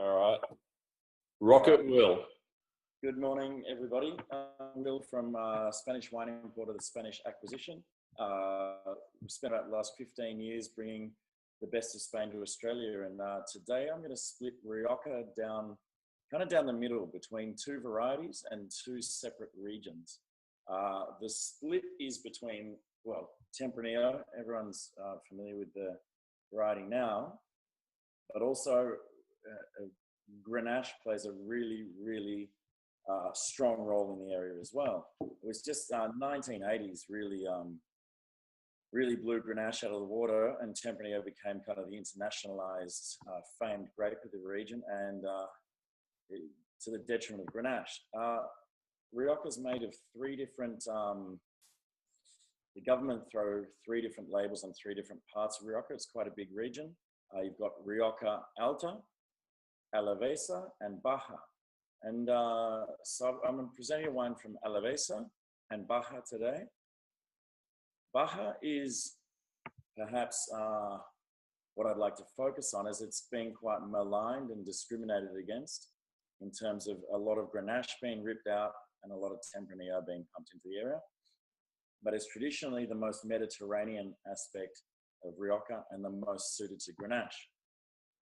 All right. Rocket Will. Good morning, everybody. I'm Will from Spanish wine importer, the Spanish Acquisition. We've spent about the last 15 years bringing the best of Spain to Australia, and today I'm going to split Rioja down, kind of down the middle between two varieties and two separate regions. The split is between, well, Tempranillo, everyone's familiar with the variety now, but also Grenache plays a really strong role in the area as well. It was just 1980s really blew Grenache out of the water, and Tempranillo became kind of the internationalized famed grape of the region, and to the detriment of Grenache. Rioja is made of three different, the government throw three different labels on three different parts of Rioja. It's quite a big region. You've got Rioja Alta, Alavesa, and Baja. And so I'm presenting a wine from Alavesa and Baja today. Baja is perhaps what I'd like to focus on, as it's been quite maligned and discriminated against in terms of a lot of Grenache being ripped out and a lot of Tempranillo being pumped into the area. But it's traditionally the most Mediterranean aspect of Rioja and the most suited to Grenache.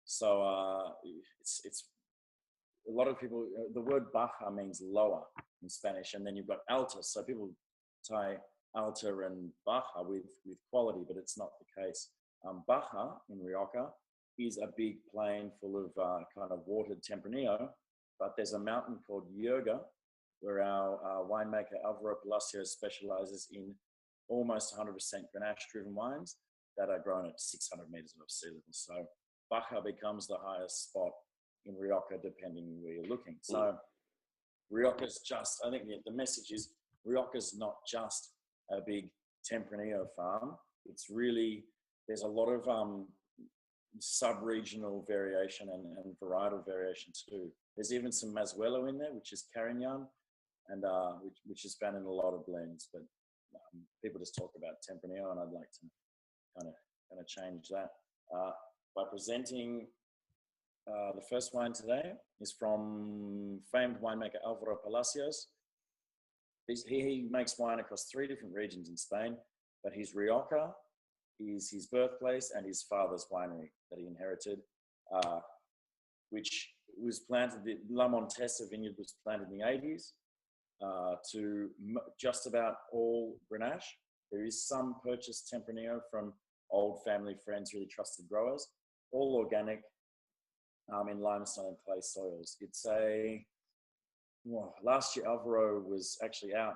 So it's a lot of people, the word Baja means lower in Spanish, and then you've got Alta. So people tie Alta and Baja with quality, but it's not the case. Baja in Rioja is a big plain full of kind of watered Tempranillo, but there's a mountain called Rioja where our winemaker Alvaro Palacios specializes in almost 100% Grenache-driven wines that are grown at 600 meters above sea level. So Baja becomes the highest spot in Rioja, depending where you're looking. So Rioja's just, I think the message is Rioja's not just a big Tempranillo farm. It's really, there's a lot of sub-regional variation and varietal variation too. There's even some Mazuelo in there, which is Carignan, and which is found in a lot of blends. But people just talk about Tempranillo, and I'd like to kind of change that by presenting. The first wine today is from famed winemaker Alvaro Palacios. He makes wine across three different regions in Spain, but his Rioja is his birthplace and his father's winery that he inherited, which was planted, La Montesa vineyard was planted in the 80s to just about all Grenache. There is some purchased Tempranillo from old family friends, really trusted growers, all organic, in limestone and clay soils. It's last year Alvaro was actually out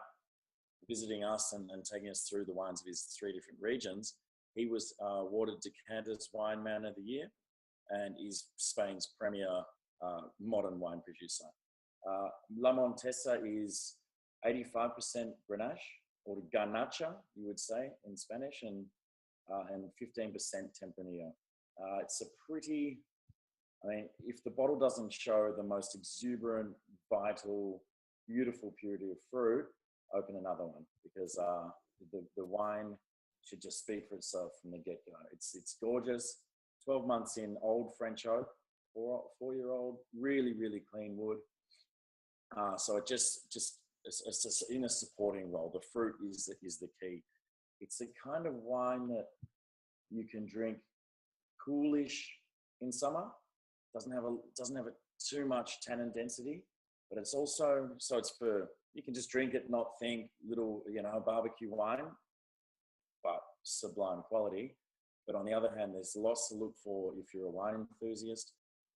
visiting us and taking us through the wines of his three different regions. He was awarded Decanter's Wine Man of the Year and is Spain's premier modern wine producer. La Montesa is 85% Grenache, or Garnacha, you would say in Spanish, and 15% Tempranillo. It's a pretty, I mean, if the bottle doesn't show the most exuberant, vital, beautiful purity of fruit, open another one, because the wine should just speak for itself from the get-go. It's gorgeous. 12 months in old French oak, four-year-old, really clean wood. So it it's just in a supporting role. The fruit is the key. It's the kind of wine that you can drink coolish in summer. Doesn't have too much tannin density, but it's also, so it's for, you can just drink it, not think, little, barbecue wine, but sublime quality. But on the other hand, there's lots to look for if you're a wine enthusiast.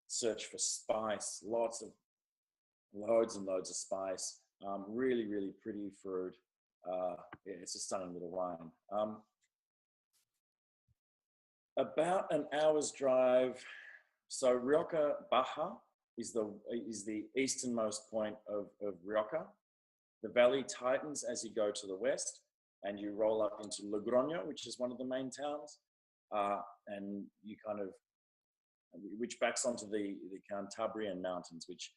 Search for spice, loads and loads of spice. Really pretty fruit. It's a stunning little wine. About an hour's drive. So Rioja Baja is the easternmost point of Rioja. The valley tightens as you go to the west, and you roll up into Logroño, which is one of the main towns, and you which backs onto the Cantabrian mountains, which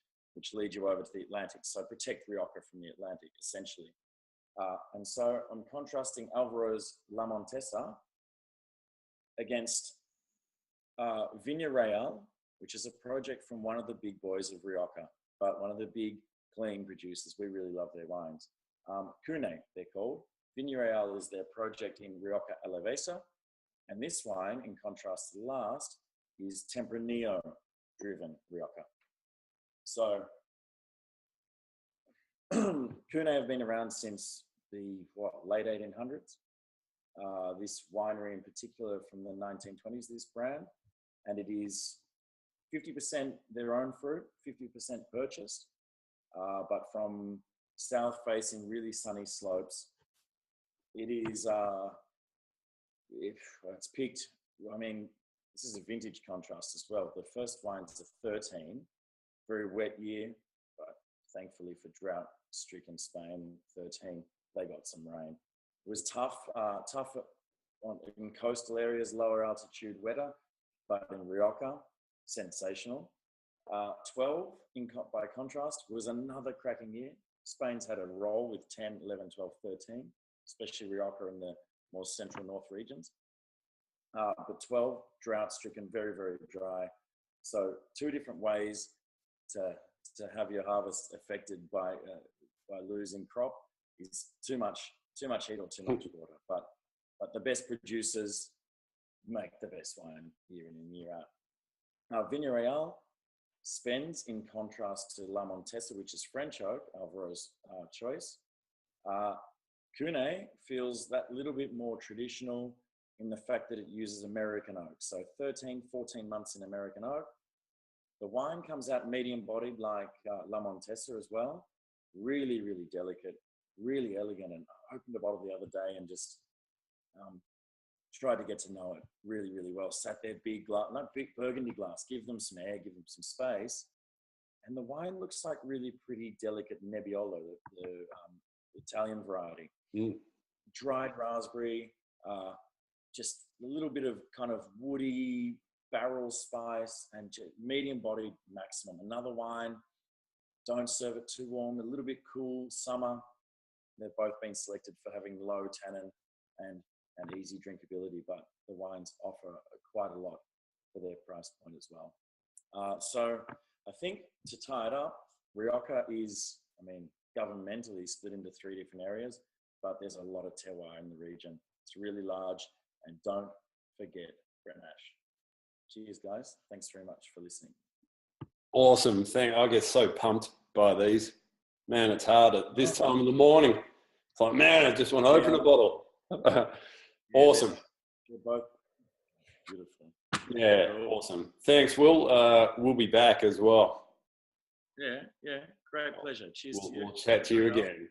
lead you over to the Atlantic. So protect Rioja from the Atlantic, essentially. And so I'm contrasting Alvaro's La Montesa against Vina Real, which is a project from one of the big boys of Rioja, but one of the big clean producers. We really love their wines. Cune, they're called. Vina Real is their project in Rioja Alavesa. And this wine, in contrast to the last, is Tempranillo driven Rioja. So Cune have been around since the late 1800s. This winery in particular from the 1920s, this brand, and it is 50% their own fruit, 50% purchased, but from south-facing, really sunny slopes. It is, it's picked, I mean, this is a vintage contrast as well. The first wine's a 13, very wet year, but thankfully for drought-stricken Spain, 13, they got some rain. It was tough in coastal areas, lower altitude, wetter, but in Rioja, sensational. 12, by contrast, was another cracking year. Spain's had a roll with 10, 11, 12, 13, especially Rioja in the more central north regions. But 12, drought-stricken, very, very dry. So two different ways to have your harvest affected by losing crop is too much heat or too much water. But the best producers make the best wine year in and year out. Vina Real spends, in contrast to La Montesa, which is French oak, Alvaro's choice. Cune feels that little bit more traditional in the fact that it uses American oak. So 13, 14 months in American oak. The wine comes out medium-bodied like La Montesa as well. Really, really delicate, really elegant. And I opened a bottle the other day and just tried to get to know it really, really well. Sat there, big glass, not big burgundy glass, give them some air, give them some space. And the wine looks like really pretty delicate Nebbiolo, the Italian variety. Dried raspberry, just a little bit of kind of woody barrel spice and medium-bodied maximum. Another wine, don't serve it too warm, a little bit cool, summer. They've both been selected for having low tannin and easy drinkability, but the wines offer quite a lot for their price point as well. So I think to tie it up, Rioja is, I mean, governmentally split into 3 different areas, but there's a lot of terroir in the region. It's really large, and don't forget Grenache. Cheers, guys. Thanks very much for listening. Awesome. I get so pumped by these. Man, it's hard at this time of the morning. It's like, man, I just want to open a bottle. Awesome. You're both beautiful. Yeah, awesome. Thanks, Will. We'll be back as well. Yeah. Great pleasure. Cheers to you. We'll chat to you again.